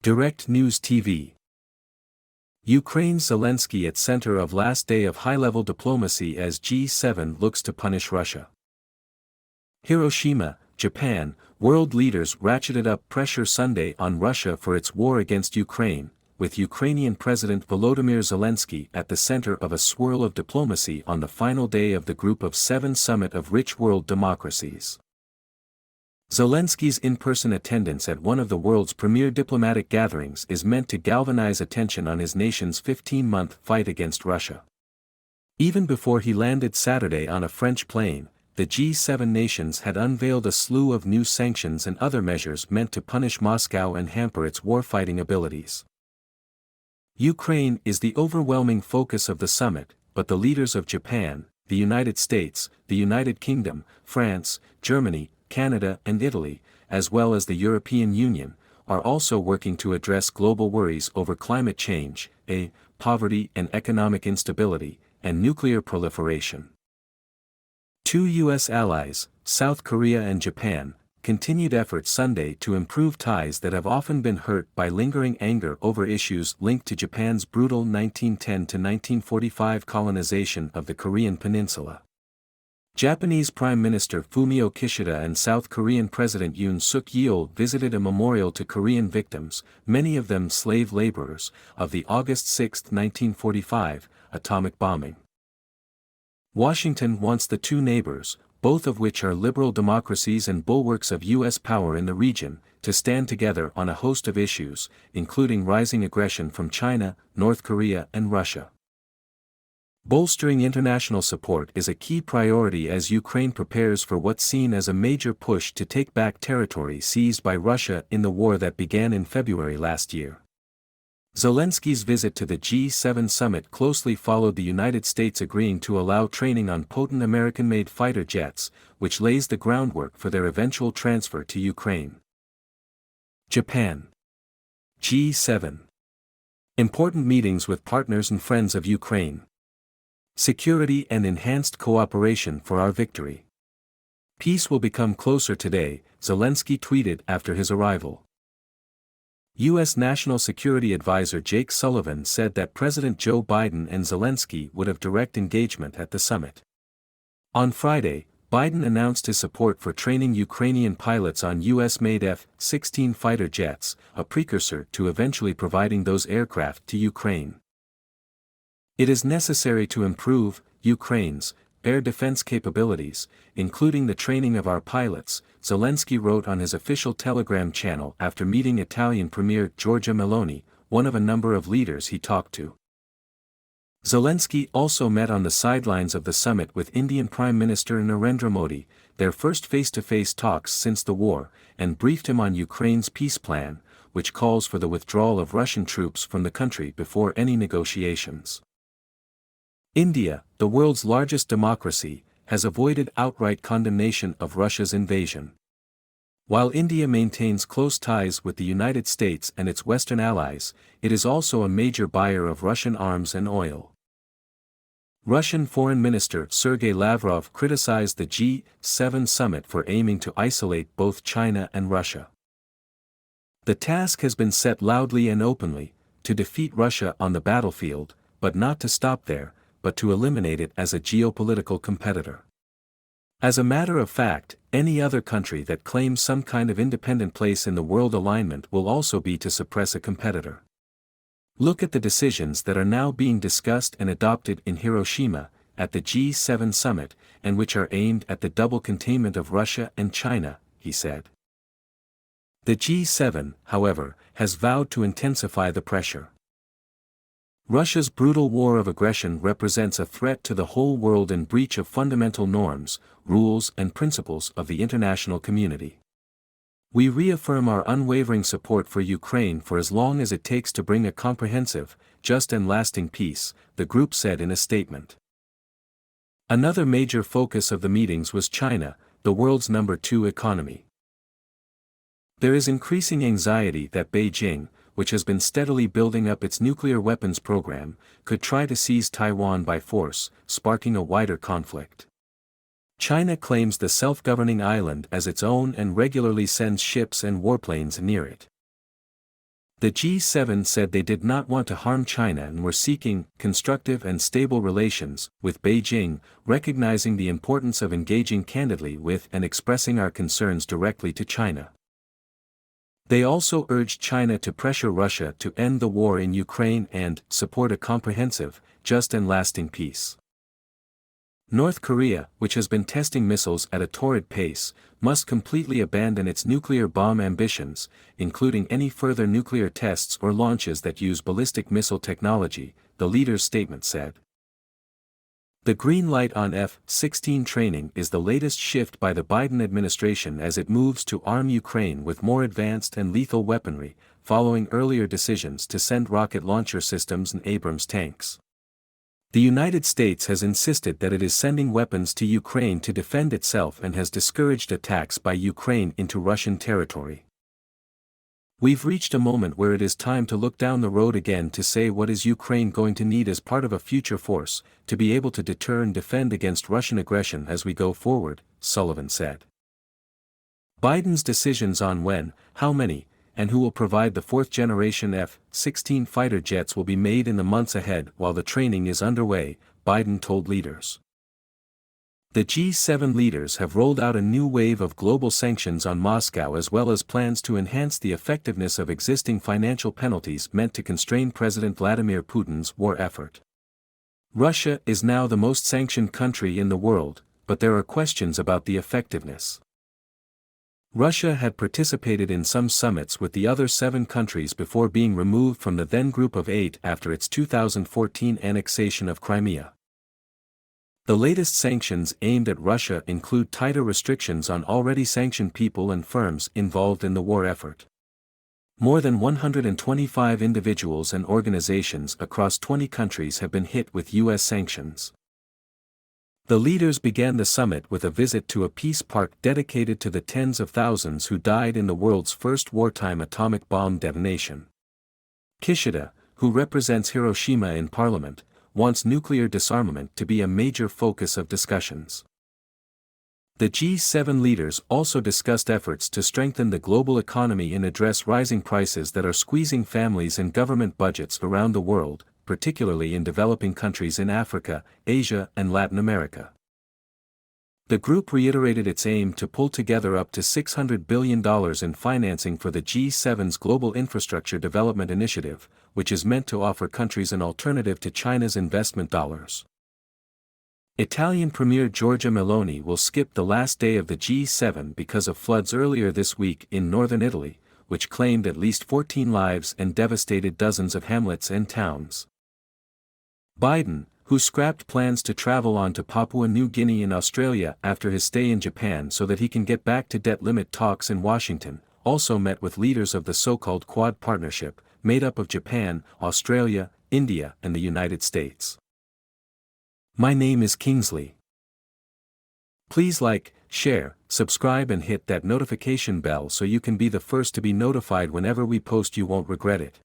Direct News TV. Ukraine's Zelenskyy at center of last day of high-level diplomacy as G7 looks to punish Russia. Hiroshima, Japan, world leaders ratcheted up pressure Sunday on Russia for its war against Ukraine, with Ukrainian President Volodymyr Zelenskyy at the center of a swirl of diplomacy on the final day of the Group of Seven summit of rich world democracies. Zelenskyy's in-person attendance at one of the world's premier diplomatic gatherings is meant to galvanize attention on his nation's 15-month fight against Russia. Even before he landed Saturday on a French plane, the G7 nations had unveiled a slew of new sanctions and other measures meant to punish Moscow and hamper its war-fighting abilities. Ukraine is the overwhelming focus of the summit, but the leaders of Japan, the United States, the United Kingdom, France, Germany, Canada and Italy, as well as the European Union, are also working to address global worries over climate change, poverty and economic instability, and nuclear proliferation. Two U.S. allies, South Korea and Japan, continued efforts Sunday to improve ties that have often been hurt by lingering anger over issues linked to Japan's brutal 1910 to 1945 colonization of the Korean peninsula. Japanese Prime Minister Fumio Kishida and South Korean President Yoon Suk-yeol visited a memorial to Korean victims, many of them slave laborers, of the August 6, 1945, atomic bombing. Washington wants the two neighbors, both of which are liberal democracies and bulwarks of U.S. power in the region, to stand together on a host of issues, including rising aggression from China, North Korea and Russia. Bolstering international support is a key priority as Ukraine prepares for what's seen as a major push to take back territory seized by Russia in the war that began in February last year. Zelenskyy's visit to the G7 summit closely followed the United States agreeing to allow training on potent American-made fighter jets, which lays the groundwork for their eventual transfer to Ukraine. Japan. G7. Important meetings with partners and friends of Ukraine. Security and enhanced cooperation for our victory. Peace will become closer today, Zelenskyy tweeted after his arrival. U.S. National Security Advisor Jake Sullivan said that President Joe Biden and Zelenskyy would have direct engagement at the summit. On Friday, Biden announced his support for training Ukrainian pilots on U.S.-made F-16 fighter jets, a precursor to eventually providing those aircraft to Ukraine. It is necessary to improve Ukraine's air defense capabilities, including the training of our pilots, Zelenskyy wrote on his official Telegram channel after meeting Italian Premier Giorgia Meloni, one of a number of leaders he talked to. Zelenskyy also met on the sidelines of the summit with Indian Prime Minister Narendra Modi, their first face-to-face talks since the war, and briefed him on Ukraine's peace plan, which calls for the withdrawal of Russian troops from the country before any negotiations. India, the world's largest democracy, has avoided outright condemnation of Russia's invasion. While India maintains close ties with the United States and its Western allies, it is also a major buyer of Russian arms and oil. Russian Foreign Minister Sergei Lavrov criticized the G7 summit for aiming to isolate both China and Russia. The task has been set loudly and openly, to defeat Russia on the battlefield, but not to stop there, but to eliminate it as a geopolitical competitor. As a matter of fact, any other country that claims some kind of independent place in the world alignment will also be to suppress a competitor. Look at the decisions that are now being discussed and adopted in Hiroshima, at the G7 summit, and which are aimed at the double containment of Russia and China, he said. The G7, however, has vowed to intensify the pressure. Russia's brutal war of aggression represents a threat to the whole world and breach of fundamental norms, rules and principles of the international community. We reaffirm our unwavering support for Ukraine for as long as it takes to bring a comprehensive, just and lasting peace, the group said in a statement. Another major focus of the meetings was China, the world's #2 economy. There is increasing anxiety that Beijing, which has been steadily building up its nuclear weapons program, could try to seize Taiwan by force, sparking a wider conflict. China claims the self-governing island as its own and regularly sends ships and warplanes near it. The G7 said they did not want to harm China and were seeking constructive and stable relations with Beijing, recognizing the importance of engaging candidly with and expressing our concerns directly to China. They also urged China to pressure Russia to end the war in Ukraine and support a comprehensive, just and lasting peace. North Korea, which has been testing missiles at a torrid pace, must completely abandon its nuclear bomb ambitions, including any further nuclear tests or launches that use ballistic missile technology, the leader's statement said. The green light on F-16 training is the latest shift by the Biden administration as it moves to arm Ukraine with more advanced and lethal weaponry, following earlier decisions to send rocket launcher systems and Abrams tanks. The United States has insisted that it is sending weapons to Ukraine to defend itself and has discouraged attacks by Ukraine into Russian territory. We've reached a moment where it is time to look down the road again to say what is Ukraine going to need as part of a future force, to be able to deter and defend against Russian aggression as we go forward, Sullivan said. Biden's decisions on when, how many, and who will provide the fourth-generation F-16 fighter jets will be made in the months ahead while the training is underway, Biden told leaders. The G7 leaders have rolled out a new wave of global sanctions on Moscow as well as plans to enhance the effectiveness of existing financial penalties meant to constrain President Vladimir Putin's war effort. Russia is now the most sanctioned country in the world, but there are questions about the effectiveness. Russia had participated in some summits with the other 7 countries before being removed from the then Group of 8 after its 2014 annexation of Crimea. The latest sanctions aimed at Russia include tighter restrictions on already sanctioned people and firms involved in the war effort. More than 125 individuals and organizations across 20 countries have been hit with U.S. sanctions. The leaders began the summit with a visit to a peace park dedicated to the tens of thousands who died in the world's first wartime atomic bomb detonation. Kishida, who represents Hiroshima in Parliament, wants nuclear disarmament to be a major focus of discussions. The G7 leaders also discussed efforts to strengthen the global economy and address rising prices that are squeezing families and government budgets around the world, particularly in developing countries in Africa, Asia, and Latin America. The group reiterated its aim to pull together up to $600 billion in financing for the G7's Global Infrastructure Development Initiative, which is meant to offer countries an alternative to China's investment dollars. Italian Premier Giorgia Meloni will skip the last day of the G7 because of floods earlier this week in northern Italy, which claimed at least 14 lives and devastated dozens of hamlets and towns. Biden, who scrapped plans to travel on to Papua New Guinea and Australia after his stay in Japan so that he can get back to debt limit talks in Washington, also met with leaders of the so-called Quad Partnership, made up of Japan, Australia, India, and the United States. My name is Kingsley. Please like, share, subscribe and hit that notification bell so you can be the first to be notified whenever we post. You won't regret it.